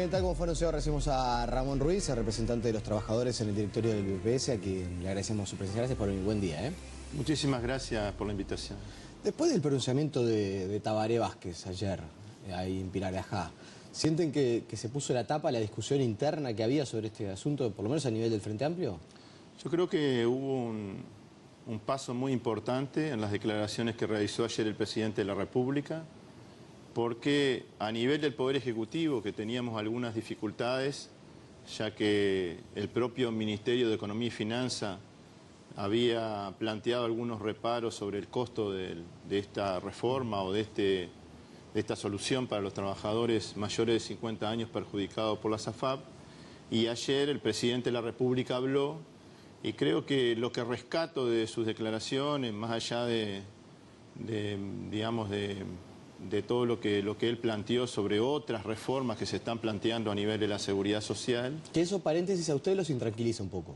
Bien, tal como fue anunciado, recibimos a Ramón Ruiz, el representante de los trabajadores en el directorio del BPS, a quien le agradecemos su presencia. Gracias por venir. Buen día. Muchísimas gracias por la invitación. Después del pronunciamiento de Tabaré Vázquez ayer, ahí en Pilar de Ajá, ¿sienten que se puso la tapa a la discusión interna que había sobre este asunto, por lo menos a nivel del Frente Amplio? Yo creo que hubo un paso muy importante en las declaraciones que realizó ayer el presidente de la República, porque a nivel del Poder Ejecutivo, que teníamos algunas dificultades, ya que el propio Ministerio de Economía y Finanza había planteado algunos reparos sobre el costo de esta reforma o de esta solución para los trabajadores mayores de 50 años perjudicados por la SAFAP. Y ayer el presidente de la República habló, y creo que lo que rescato de sus declaraciones, más allá digamos, de todo lo que él planteó sobre otras reformas que se están planteando a nivel de la seguridad social. Que eso, paréntesis, a ustedes los intranquiliza un poco.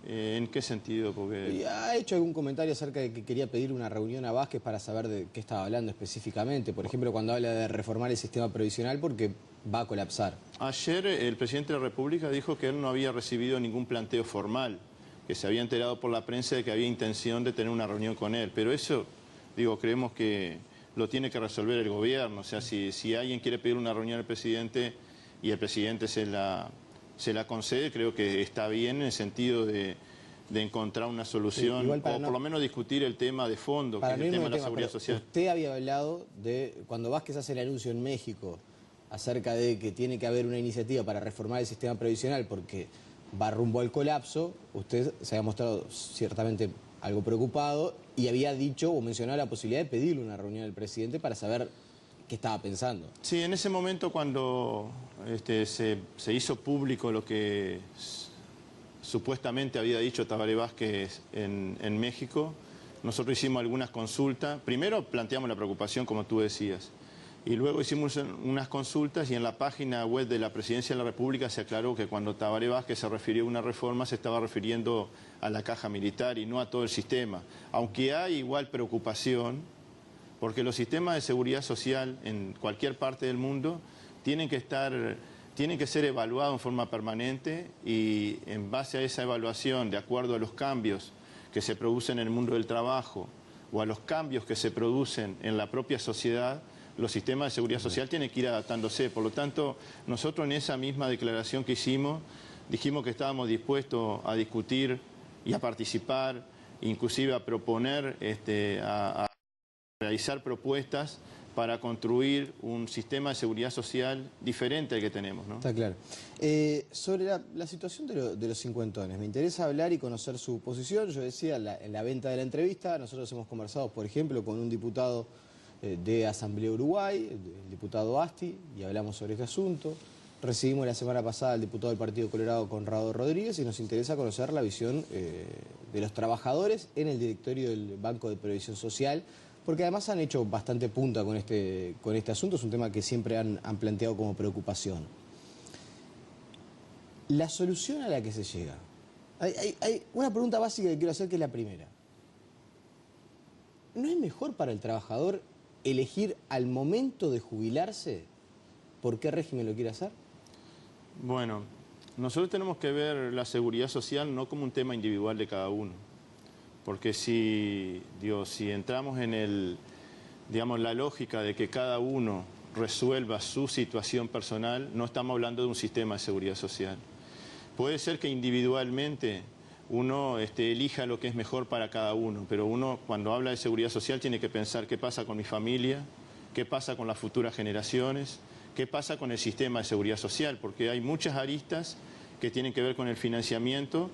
¿En qué sentido? Porque Y ha hecho algún comentario acerca de que quería pedir una reunión a Vázquez para saber de qué estaba hablando específicamente. Por ejemplo, cuando habla de reformar el sistema previsional porque va a colapsar. ayer el presidente de la República dijo que él no había recibido ningún planteo formal, que se había enterado por la prensa de que había intención de tener una reunión con él. Pero eso, digo, creemos que lo tiene que resolver el gobierno. O sea, si alguien quiere pedir una reunión al presidente y el presidente se la concede, creo que está bien en el sentido de encontrar una solución, Sí, o por lo menos discutir el tema de fondo, que es el tema de la seguridad social. Usted había hablado de, cuando Vázquez hace el anuncio en México, acerca de que tiene que haber una iniciativa para reformar el sistema previsional porque va rumbo al colapso, usted se había mostrado ciertamente algo preocupado y había dicho o mencionado la posibilidad de pedirle una reunión al presidente para saber qué estaba pensando. Sí, en ese momento cuando se hizo público lo que supuestamente había dicho Tabaré Vázquez en México, nosotros hicimos algunas consultas. Primero planteamos la preocupación, como tú decías, y luego hicimos unas consultas y en la página web de la Presidencia de la República se aclaró que cuando Tabaré Vázquez se refirió a una reforma se estaba refiriendo a la caja militar y no a todo el sistema. Aunque hay igual preocupación, porque los sistemas de seguridad social en cualquier parte del mundo tienen que ser evaluados en forma permanente y en base a esa evaluación, de acuerdo a los cambios que se producen en el mundo del trabajo o a los cambios que se producen en la propia sociedad, los sistemas de seguridad social tienen que ir adaptándose. Por lo tanto, nosotros en esa misma declaración que hicimos, dijimos que estábamos dispuestos a discutir y a participar, inclusive a proponer, a realizar propuestas para construir un sistema de seguridad social diferente al que tenemos, ¿no? Está claro. Sobre la situación de los cincuentones, me interesa hablar y conocer su posición. Yo decía en la venta de la entrevista, nosotros hemos conversado, por ejemplo, con un diputado de Asamblea Uruguay, el diputado Asti, y hablamos sobre este asunto. Recibimos la semana pasada al diputado del Partido Colorado, Conrado Rodríguez, y nos interesa conocer la visión de los trabajadores en el directorio del Banco de Previsión Social, porque además han hecho bastante punta con este asunto, es un tema que siempre han planteado como preocupación. La solución a la que se llega. Hay una pregunta básica que quiero hacer, que es la primera. ¿No es mejor para el trabajador elegir al momento de jubilarse por qué régimen lo quiere hacer? Bueno, nosotros tenemos que ver la seguridad social no como un tema individual de cada uno. Porque si entramos en la lógica de que cada uno resuelva su situación personal, no estamos hablando de un sistema de seguridad social. Puede ser que individualmente uno elija lo que es mejor para cada uno, pero uno cuando habla de seguridad social tiene que pensar qué pasa con mi familia, qué pasa con las futuras generaciones, qué pasa con el sistema de seguridad social, porque hay muchas aristas que tienen que ver con el financiamiento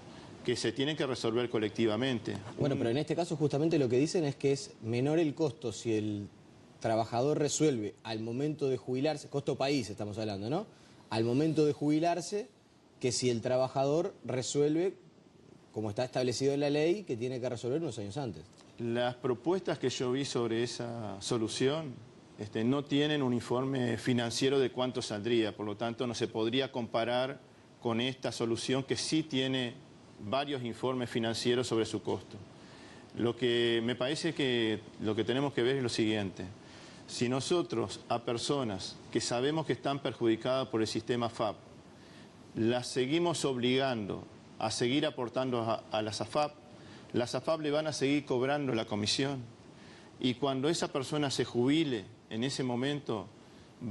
que se tienen que resolver colectivamente. Bueno, pero en este caso justamente lo que dicen es que es menor el costo si el trabajador resuelve al momento de jubilarse, costo país estamos hablando, ¿no? Al momento de jubilarse, que si el trabajador resuelve, como está establecido en la ley, que tiene que resolver unos años antes. Las propuestas que yo vi sobre esa solución no tienen un informe financiero de cuánto saldría, por lo tanto no se podría comparar con esta solución que sí tiene varios informes financieros sobre su costo. Lo que me parece que lo que tenemos que ver es lo siguiente. Si nosotros a personas que sabemos que están perjudicadas por el sistema FAP, las seguimos obligando a seguir aportando a las AFAP le van a seguir cobrando la comisión. Y cuando esa persona se jubile, en ese momento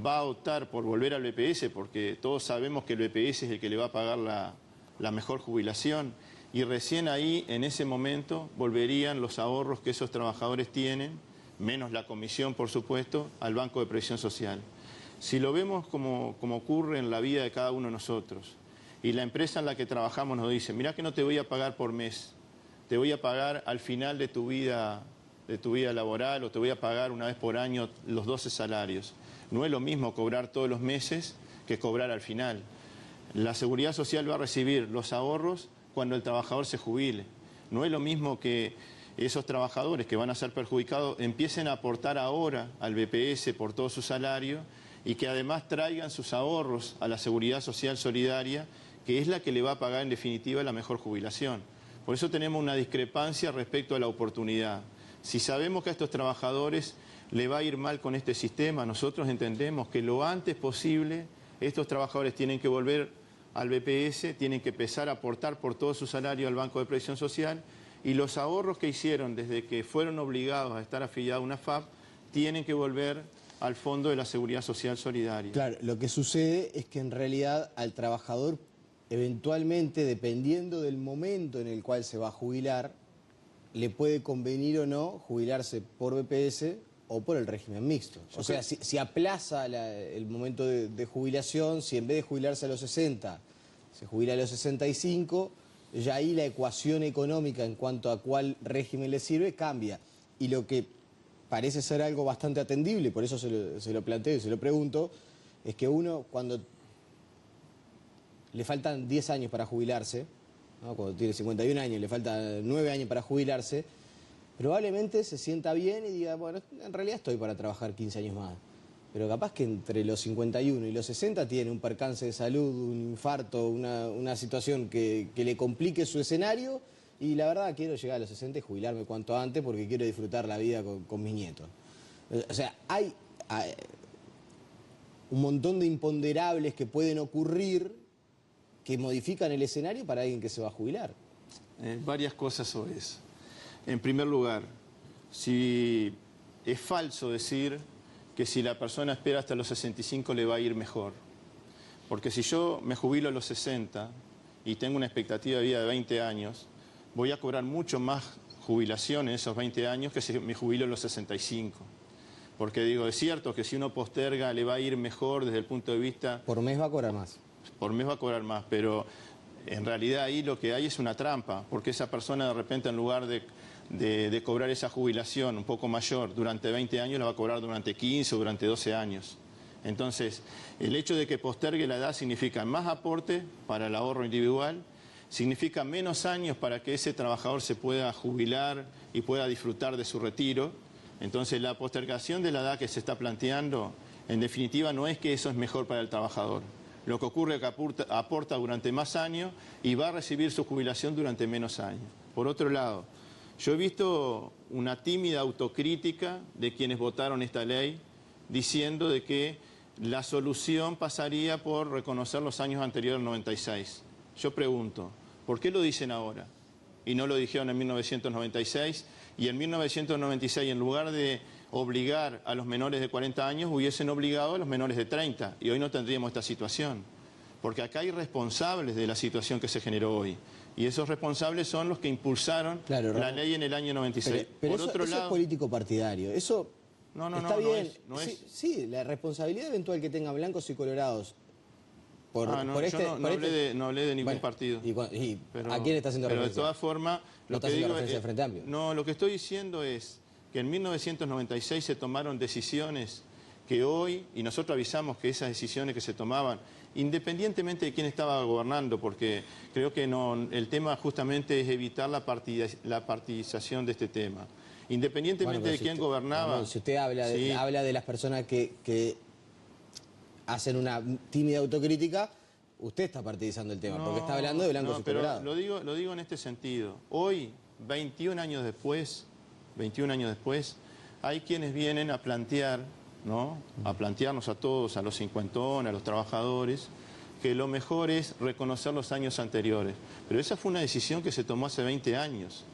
va a optar por volver al BPS, porque todos sabemos que el BPS es el que le va a pagar la mejor jubilación. Y recién ahí, en ese momento, volverían los ahorros que esos trabajadores tienen, menos la comisión, por supuesto, al Banco de Previsión Social. Si lo vemos como ocurre en la vida de cada uno de nosotros, y la empresa en la que trabajamos nos dice, mirá que no te voy a pagar por mes, te voy a pagar al final de tu vida laboral, o te voy a pagar una vez por año los 12 salarios. No es lo mismo cobrar todos los meses que cobrar al final. La Seguridad Social va a recibir los ahorros cuando el trabajador se jubile. No es lo mismo que esos trabajadores que van a ser perjudicados empiecen a aportar ahora al BPS por todo su salario y que además traigan sus ahorros a la Seguridad Social Solidaria, que es la que le va a pagar en definitiva la mejor jubilación. Por eso tenemos una discrepancia respecto a la oportunidad. Si sabemos que a estos trabajadores le va a ir mal con este sistema, nosotros entendemos que lo antes posible estos trabajadores tienen que volver al BPS, tienen que empezar a aportar por todo su salario al Banco de Previsión Social, y los ahorros que hicieron desde que fueron obligados a estar afiliados a una FAP tienen que volver al Fondo de la Seguridad Social Solidaria. Claro, lo que sucede es que en realidad al trabajador, eventualmente, dependiendo del momento en el cual se va a jubilar, le puede convenir o no jubilarse por BPS o por el régimen mixto. O sea, si aplaza el momento de jubilación, si en vez de jubilarse a los 60, se jubila a los 65, ya ahí la ecuación económica en cuanto a cuál régimen le sirve cambia. Y lo que parece ser algo bastante atendible, por eso se lo planteo y se lo pregunto, es que uno cuando le faltan 10 años para jubilarse, ¿no? Cuando tiene 51 años, le faltan 9 años para jubilarse, probablemente se sienta bien y diga, bueno, en realidad estoy para trabajar 15 años más. Pero capaz que entre los 51 y los 60 tiene un percance de salud, un infarto, una situación que le complique su escenario, y la verdad quiero llegar a los 60 y jubilarme cuanto antes porque quiero disfrutar la vida con mis nietos. O sea, hay un montón de imponderables que pueden ocurrir que modifican el escenario para alguien que se va a jubilar. Varias cosas sobre eso. En primer lugar, si es falso decir que si la persona espera hasta los 65 le va a ir mejor. Porque si yo me jubilo a los 60 y tengo una expectativa de vida de 20 años, voy a cobrar mucho más jubilación en esos 20 años que si me jubilo a los 65. Porque digo, es cierto que si uno posterga le va a ir mejor desde el punto de vista... Por mes va a cobrar más. Por mes va a cobrar más, pero en realidad ahí lo que hay es una trampa, porque esa persona de repente en lugar de cobrar esa jubilación un poco mayor durante 20 años, la va a cobrar durante 15 o durante 12 años. Entonces, el hecho de que postergue la edad significa más aporte para el ahorro individual, significa menos años para que ese trabajador se pueda jubilar y pueda disfrutar de su retiro. Entonces, la postergación de la edad que se está planteando, en definitiva, no es que eso es mejor para el trabajador. Lo que ocurre es que aporta durante más años y va a recibir su jubilación durante menos años. Por otro lado, yo he visto una tímida autocrítica de quienes votaron esta ley diciendo de que la solución pasaría por reconocer los años anteriores al 96. Yo pregunto, ¿por qué lo dicen ahora? Y no lo dijeron en 1996, y en 1996 en lugar de obligar a los menores de 40 años, hubiesen obligado a los menores de 30, y hoy no tendríamos esta situación. Porque acá hay responsables de la situación que se generó hoy, y esos responsables son los que impulsaron la ley en el año 96. Pero eso es político partidario, eso está bien. No es. Sí, la responsabilidad eventual que tengan blancos y colorados yo no hablé de ningún partido. ¿A quién está haciendo referencia? Pero de todas formas, lo que digo es Frente Amplio. No, lo que estoy diciendo es que en 1996 se tomaron decisiones que hoy, y nosotros avisamos que esas decisiones que se tomaban, independientemente de quién estaba gobernando, porque creo que el tema justamente es evitar la partidización de este tema. Independientemente de quién gobernaba... si usted habla de las personas que hacen una tímida autocrítica, usted está partidizando el tema, porque está hablando de blancos y colorados. Lo digo en este sentido. Hoy, 21 años después, hay quienes vienen a plantear ¿no?, a plantearnos a todos, a los cincuentones, a los trabajadores, que lo mejor es reconocer los años anteriores. Pero esa fue una decisión que se tomó hace 20 años.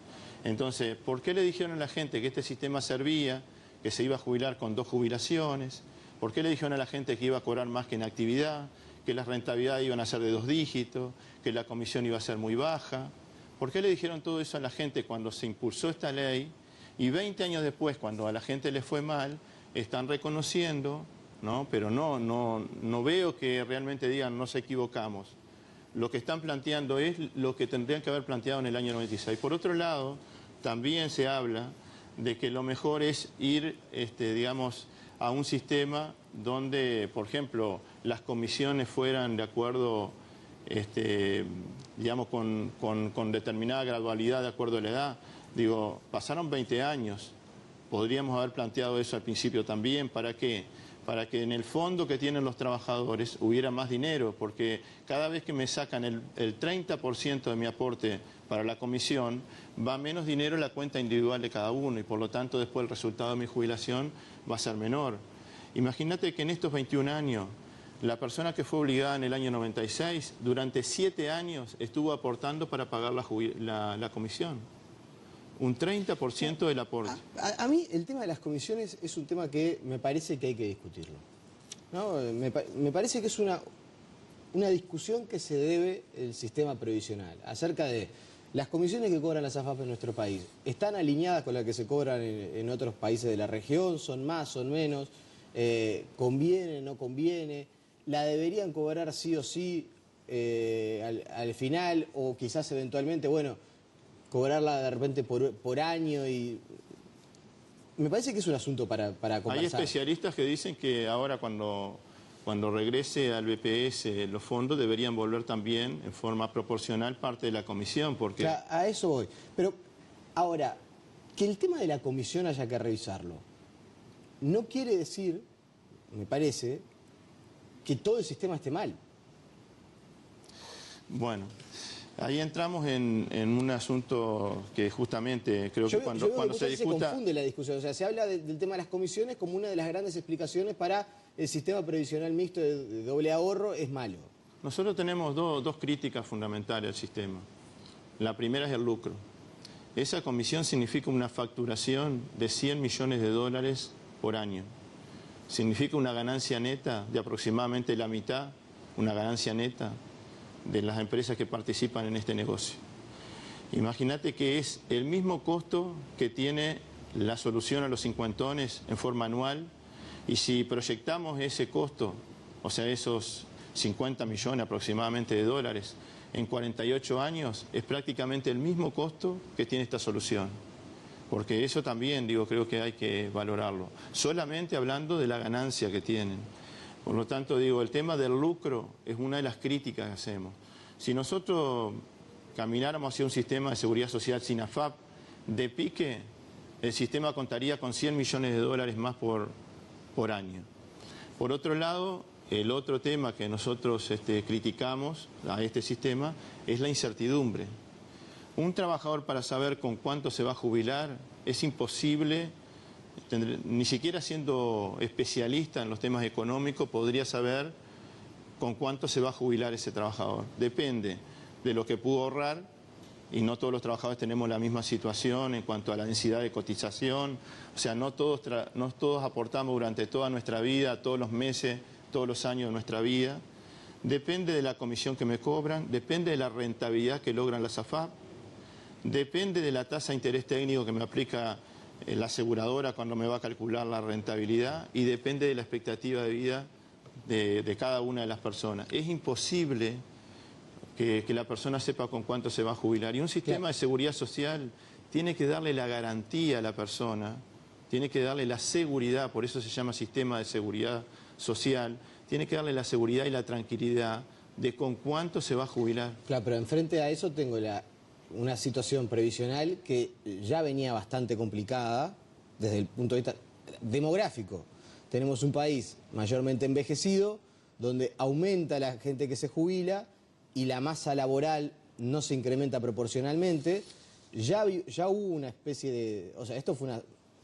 Entonces, ¿por qué le dijeron a la gente que este sistema servía, que se iba a jubilar con 2 jubilaciones? ¿Por qué le dijeron a la gente que iba a cobrar más que en actividad, que las rentabilidades iban a ser de 2 dígitos, que la comisión iba a ser muy baja? ¿Por qué le dijeron todo eso a la gente cuando se impulsó esta ley? Y 20 años después, cuando a la gente le fue mal, están reconociendo, ¿no? Pero no veo que realmente digan nos equivocamos. Lo que están planteando es lo que tendrían que haber planteado en el año 96. Por otro lado, también se habla de que lo mejor es ir, digamos, a un sistema donde, por ejemplo, las comisiones fueran de acuerdo, digamos, con determinada gradualidad de acuerdo a la edad. Digo, pasaron 20 años, podríamos haber planteado eso al principio también. ¿Para qué? Para que en el fondo que tienen los trabajadores hubiera más dinero, porque cada vez que me sacan el 30% de mi aporte para la comisión, va menos dinero en la cuenta individual de cada uno y por lo tanto después el resultado de mi jubilación va a ser menor. Imagínate que en estos 21 años, la persona que fue obligada en el año 96, durante 7 años estuvo aportando para pagar la comisión. Un 30% del aporte. A mí el tema de las comisiones es un tema que me parece que hay que discutirlo, ¿no? Me parece que es una discusión que se debe el sistema previsional acerca de las comisiones que cobran las AFAP en nuestro país. ¿Están alineadas con las que se cobran en otros países de la región? ¿Son más, son menos? ¿Conviene, no conviene? ¿La deberían cobrar sí o sí al final? O quizás eventualmente, bueno, cobrarla de repente por año. Y me parece que es un asunto para conversar. Hay especialistas que dicen que ahora cuando regrese al BPS los fondos deberían volver también en forma proporcional parte de la comisión, porque... Claro, a eso voy. Pero ahora, que el tema de la comisión haya que revisarlo, no quiere decir, me parece, que todo el sistema esté mal. Bueno, ahí entramos en un asunto que justamente creo que cuando se discuta... Se confunde la discusión, o sea, se habla del tema de las comisiones como una de las grandes explicaciones para el sistema previsional mixto de doble ahorro es malo. Nosotros tenemos dos críticas fundamentales al sistema. La primera es el lucro. Esa comisión significa una facturación de 100 millones de dólares por año. Significa una ganancia neta de aproximadamente la mitad, una ganancia neta de las empresas que participan en este negocio. Imagínate que es el mismo costo que tiene la solución a los cincuentones en forma anual, y si proyectamos ese costo, o sea, esos 50 millones aproximadamente de dólares, en 48 años, es prácticamente el mismo costo que tiene esta solución. Porque eso también, creo que hay que valorarlo. Solamente hablando de la ganancia que tienen. Por lo tanto, el tema del lucro es una de las críticas que hacemos. Si nosotros camináramos hacia un sistema de seguridad social sin AFAP, de pique, el sistema contaría con 100 millones de dólares más por año. Por otro lado, el otro tema que nosotros criticamos a este sistema es la incertidumbre. Un trabajador, para saber con cuánto se va a jubilar es imposible. Ni siquiera siendo especialista en los temas económicos podría saber con cuánto se va a jubilar ese trabajador. Depende de lo que pudo ahorrar, y no todos los trabajadores tenemos la misma situación en cuanto a la densidad de cotización. O sea, no todos aportamos durante toda nuestra vida, todos los meses, todos los años de nuestra vida. Depende de la comisión que me cobran, depende de la rentabilidad que logran las AFAP, depende de la tasa de interés técnico que me aplica la aseguradora cuando me va a calcular la rentabilidad, y depende de la expectativa de vida de cada una de las personas. Es imposible que la persona sepa con cuánto se va a jubilar. Y un sistema de seguridad social tiene que darle la garantía a la persona, tiene que darle la seguridad, por eso se llama sistema de seguridad social, tiene que darle la seguridad y la tranquilidad de con cuánto se va a jubilar. Claro, pero enfrente a eso tengo una situación previsional que ya venía bastante complicada desde el punto de vista demográfico. Tenemos un país mayormente envejecido, donde aumenta la gente que se jubila y la masa laboral no se incrementa proporcionalmente. Ya hubo una especie de... O sea, esto fue una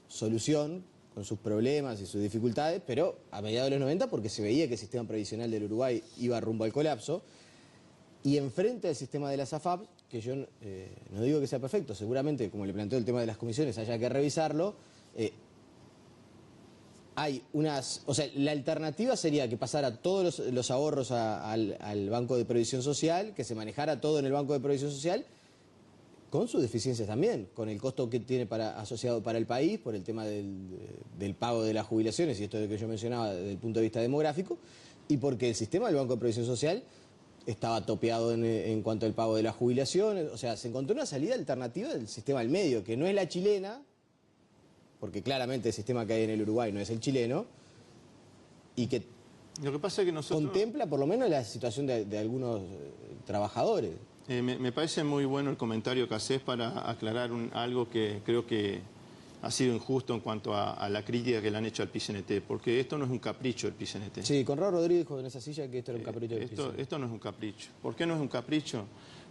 solución con sus problemas y sus dificultades, pero a mediados de los 90 porque se veía que el sistema previsional del Uruguay iba rumbo al colapso. Y enfrente al sistema de las AFAP, que yo no digo que sea perfecto, seguramente, como le planteó el tema de las comisiones, haya que revisarlo, hay unas... O sea, la alternativa sería que pasara todos los ahorros al Banco de Previsión Social, que se manejara todo en el Banco de Previsión Social, con sus deficiencias también, con el costo que tiene asociado para el país, por el tema del pago de las jubilaciones, y esto de que yo mencionaba desde el punto de vista demográfico, y porque el sistema del Banco de Previsión Social estaba topeado en cuanto al pago de las jubilaciones. O sea, se encontró una salida alternativa del sistema del medio, que no es la chilena, porque claramente el sistema que hay en el Uruguay no es el chileno, y que Lo que pasa es que nosotros... contempla por lo menos la situación de algunos trabajadores. Me parece muy bueno el comentario que haces para aclarar algo que creo que ha sido injusto en cuanto a la crítica que le han hecho al PICNT, porque esto no es un capricho del PICNT. Sí, Conrado Rodríguez dijo en esa silla que esto era un capricho del PICNT. Esto no es un capricho. ¿Por qué no es un capricho?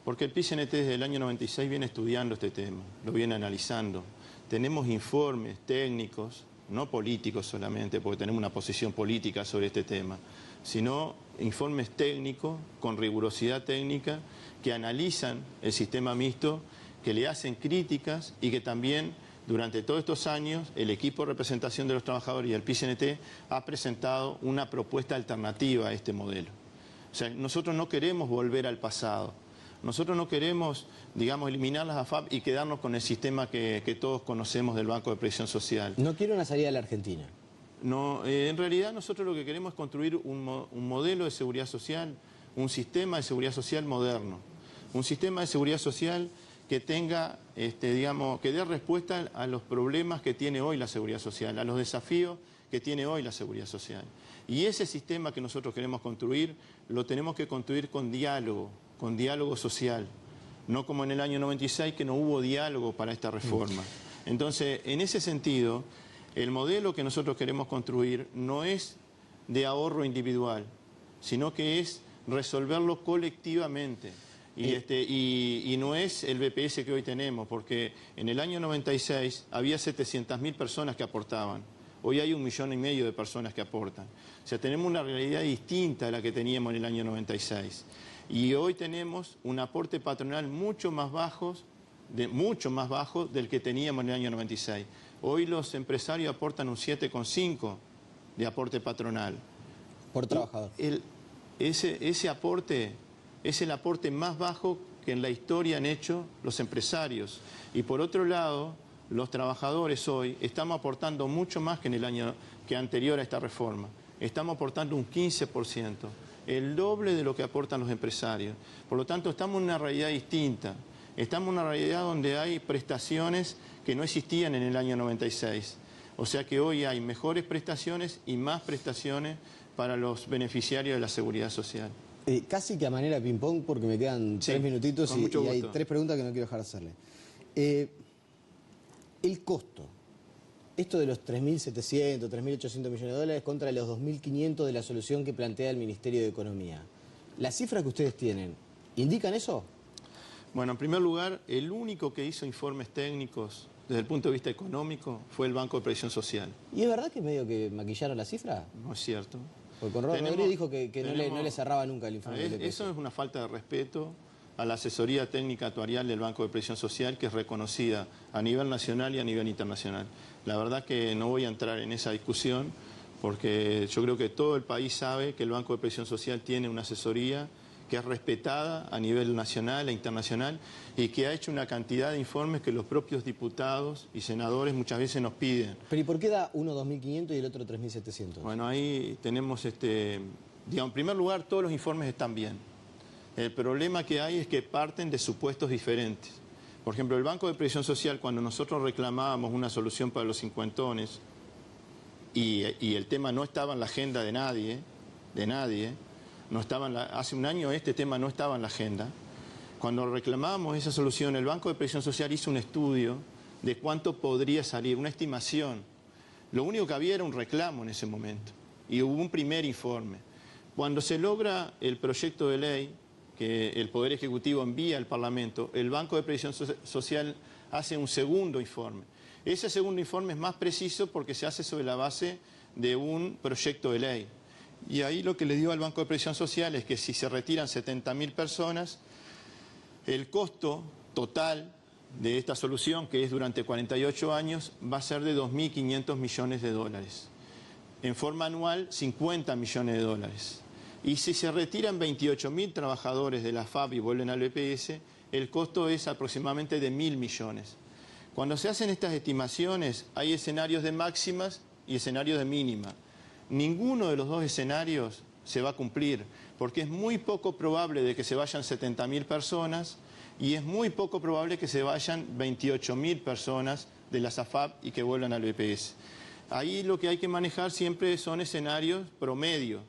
Porque el PICNT desde el año 96 viene estudiando este tema, lo viene analizando. Tenemos informes técnicos, no políticos solamente, porque tenemos una posición política sobre este tema, sino informes técnicos con rigurosidad técnica que analizan el sistema mixto, que le hacen críticas y que también durante todos estos años el equipo de representación de los trabajadores y el PICNT ha presentado una propuesta alternativa a este modelo. O sea, nosotros no queremos volver al pasado. Nosotros no queremos, digamos, eliminar las AFAP y quedarnos con el sistema que todos conocemos del Banco de Previsión Social. No quiero una salida a la Argentina. No, en realidad nosotros lo que queremos es construir un modelo de seguridad social, un sistema de seguridad social moderno. Un sistema de seguridad social que tenga, digamos, que dé respuesta a los problemas que tiene hoy la seguridad social, a los desafíos que tiene hoy la seguridad social. Y ese sistema que nosotros queremos construir, lo tenemos que construir con diálogo social, no como en el año 96 que no hubo diálogo para esta reforma. Entonces, en ese sentido, el modelo que nosotros queremos construir no es de ahorro individual, sino que es resolverlo colectivamente. Y no es el BPS que hoy tenemos, porque en el año 96 había 700.000 personas que aportaban. Hoy hay 1,5 millones de personas que aportan. O sea, tenemos una realidad distinta a la que teníamos en el año 96. Y hoy tenemos un aporte patronal mucho más bajo del que teníamos en el año 96. Hoy los empresarios aportan un 7,5 de aporte patronal. Por trabajador. Ese aporte es el aporte más bajo que en la historia han hecho los empresarios. Y por otro lado, los trabajadores hoy estamos aportando mucho más que en el año anterior a esta reforma. Estamos aportando un 15%, el doble de lo que aportan los empresarios. Por lo tanto, estamos en una realidad distinta. Estamos en una realidad donde hay prestaciones que no existían en el año 96. O sea que hoy hay mejores prestaciones y más prestaciones para los beneficiarios de la seguridad social. Casi que a manera de ping-pong, porque me quedan 3 minutitos y hay 3 preguntas que no quiero dejar de hacerle. El costo, esto de los 3.700, 3.800 millones de dólares contra los 2.500 de la solución que plantea el Ministerio de Economía. ¿Las cifras que ustedes tienen indican eso? Bueno, en primer lugar, el único que hizo informes técnicos desde el punto de vista económico fue el Banco de Previsión Social. ¿Y es verdad que medio que maquillaron la cifra? No es cierto. Porque Conrado Rodríguez dijo que no le cerraba nunca el informe. Eso es una falta de respeto a la asesoría técnica actuarial del Banco de Previsión Social, que es reconocida a nivel nacional y a nivel internacional. La verdad que no voy a entrar en esa discusión, porque yo creo que todo el país sabe que el Banco de Previsión Social tiene una asesoría que es respetada a nivel nacional e internacional y que ha hecho una cantidad de informes que los propios diputados y senadores muchas veces nos piden. ¿Pero y por qué da uno 2.500 y el otro 3.700? Bueno, ahí tenemos, digamos, en primer lugar, todos los informes están bien. El problema que hay es que parten de supuestos diferentes. Por ejemplo, el Banco de Previsión Social, cuando nosotros reclamábamos una solución para los cincuentones y el tema no estaba en la agenda de nadie, no estaba hace un año este tema no estaba en la agenda. Cuando reclamábamos esa solución, el Banco de Previsión Social hizo un estudio de cuánto podría salir, una estimación. Lo único que había era un reclamo en ese momento y hubo un primer informe. Cuando se logra el proyecto de ley que el Poder Ejecutivo envía al Parlamento, el Banco de Previsión Social hace un segundo informe. Ese segundo informe es más preciso porque se hace sobre la base de un proyecto de ley. Y ahí lo que le digo al Banco de Previsión Social es que si se retiran 70.000 personas, el costo total de esta solución, que es durante 48 años, va a ser de 2.500 millones de dólares. En forma anual, 50 millones de dólares. Y si se retiran 28.000 trabajadores de la AFAP y vuelven al BPS, el costo es aproximadamente de 1.000 millones. Cuando se hacen estas estimaciones, hay escenarios de máximas y escenarios de mínima. Ninguno de los dos escenarios se va a cumplir, porque es muy poco probable de que se vayan 70.000 personas y es muy poco probable que se vayan 28.000 personas de las AFAP y que vuelvan al BPS. Ahí lo que hay que manejar siempre son escenarios promedio.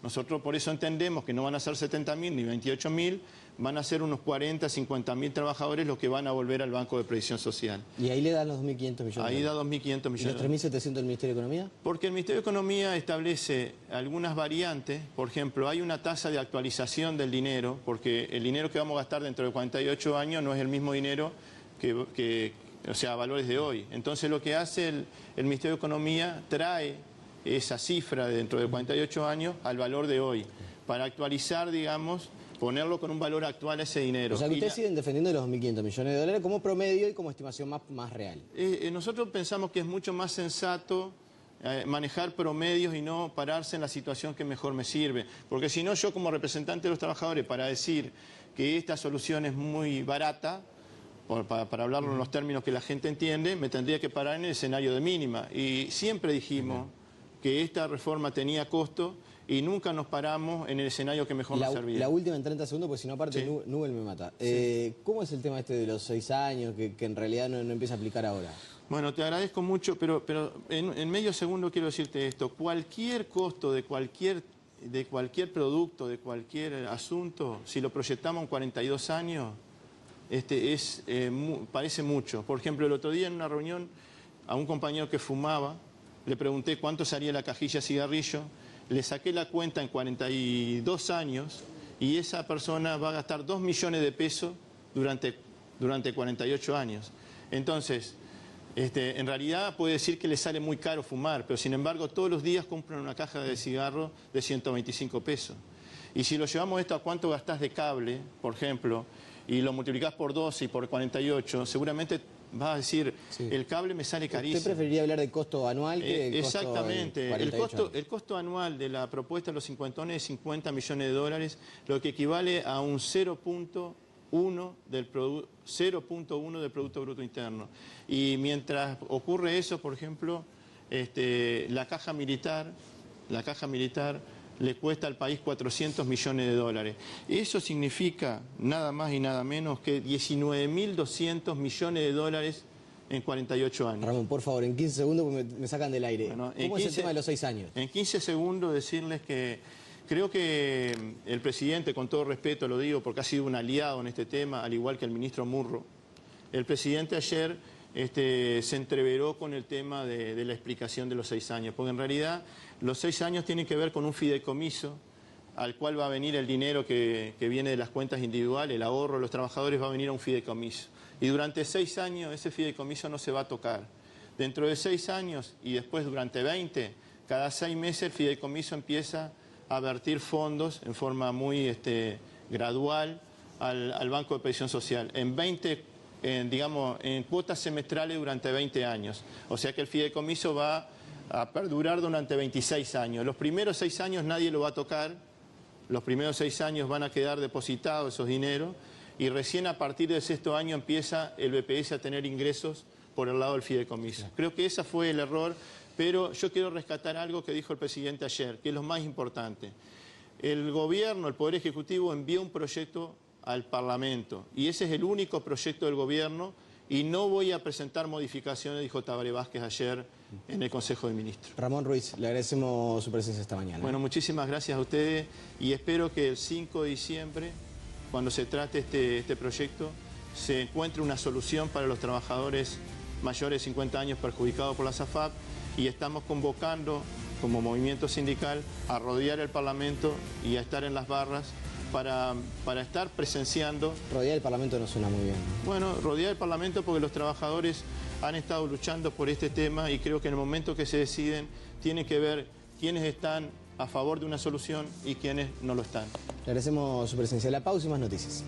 Nosotros por eso entendemos que no van a ser 70.000 ni 28.000, van a ser unos 40, 50.000 trabajadores los que van a volver al Banco de Previsión Social. ¿Y ahí le dan los 2.500 millones? Ahí da 2.500 millones. ¿Y los 3.700 del Ministerio de Economía? Porque el Ministerio de Economía establece algunas variantes. Por ejemplo, hay una tasa de actualización del dinero, porque el dinero que vamos a gastar dentro de 48 años no es el mismo dinero o sea, valores de hoy. Entonces lo que hace el Ministerio de Economía trae esa cifra dentro de 48 años al valor de hoy, para actualizar, digamos, ponerlo con un valor actual a ese dinero. O sea, que ustedes siguen defendiendo los 2.500 millones de dólares como promedio y como estimación más real. Nosotros pensamos que es mucho más sensato manejar promedios y no pararse en la situación que mejor me sirve. Porque si no, yo como representante de los trabajadores, para decir que esta solución es muy barata, para hablarlo en los términos que la gente entiende, me tendría que parar en el escenario de mínima. Y siempre dijimos que esta reforma tenía costo y nunca nos paramos en el escenario que mejor nos servía. La última en 30 segundos, porque si no aparte sí. Nubel me mata. Sí. ¿Cómo es el tema este de los 6 años, que en realidad no empieza a aplicar ahora? Bueno, te agradezco mucho, pero en medio segundo quiero decirte esto. Cualquier costo de cualquier producto, de cualquier asunto, si lo proyectamos en 42 años, parece mucho. Por ejemplo, el otro día en una reunión a un compañero que fumaba, le pregunté cuánto salía la cajilla de cigarrillo, le saqué la cuenta en 42 años y esa persona va a gastar 2 millones de pesos durante 48 años. Entonces, en realidad puede decir que le sale muy caro fumar, pero sin embargo todos los días compran una caja de cigarro de 125 pesos. Y si lo llevamos esto a cuánto gastás de cable, por ejemplo, y lo multiplicás por 12 y por 48, seguramente vas a decir, sí, el cable me sale carísimo. ¿Usted preferiría hablar de costo anual que el costo? Exactamente. El costo anual de la propuesta de los cincuentones es 50 millones de dólares, lo que equivale a un 0.1 del Producto Bruto Interno. Y mientras ocurre eso, por ejemplo, la caja militar le cuesta al país 400 millones de dólares. Eso significa nada más y nada menos que 19.200 millones de dólares en 48 años. Ramón, por favor, en 15 segundos porque me sacan del aire. Bueno, ¿cómo es el tema de los 6 años? En 15 segundos decirles que creo que el presidente, con todo respeto lo digo porque ha sido un aliado en este tema, al igual que el ministro Murro, el presidente ayer se entreveró con el tema de la explicación de los 6 años, porque en realidad los 6 años tienen que ver con un fideicomiso al cual va a venir el dinero que viene de las cuentas individuales, el ahorro de los trabajadores va a venir a un fideicomiso. Y durante 6 años ese fideicomiso no se va a tocar. Dentro de 6 años y después durante 20, cada 6 meses el fideicomiso empieza a vertir fondos en forma muy gradual al Banco de Previsión Social. En cuotas semestrales durante 20 años. O sea que el fideicomiso va a perdurar durante 26 años. Los primeros 6 años nadie lo va a tocar, los primeros 6 años van a quedar depositados esos dineros y recién a partir del 6º año empieza el BPS a tener ingresos por el lado del fideicomiso. Creo que ese fue el error, pero yo quiero rescatar algo que dijo el presidente ayer, que es lo más importante. El gobierno, el Poder Ejecutivo envió un proyecto al Parlamento y ese es el único proyecto del gobierno y no voy a presentar modificaciones, dijo Tabaré Vázquez ayer en el Consejo de Ministros. Ramón Ruiz, le agradecemos su presencia esta mañana. Bueno, muchísimas gracias a ustedes y espero que el 5 de diciembre, cuando se trate este proyecto, se encuentre una solución para los trabajadores mayores de 50 años perjudicados por la SAFAP y estamos convocando como movimiento sindical a rodear el Parlamento y a estar en las barras para estar presenciando. Rodear el Parlamento no suena muy bien. Bueno, rodear el Parlamento porque los trabajadores han estado luchando por este tema y creo que en el momento que se deciden tienen que ver quiénes están a favor de una solución y quiénes no lo están. Le agradecemos su presencia. La pausa y más noticias.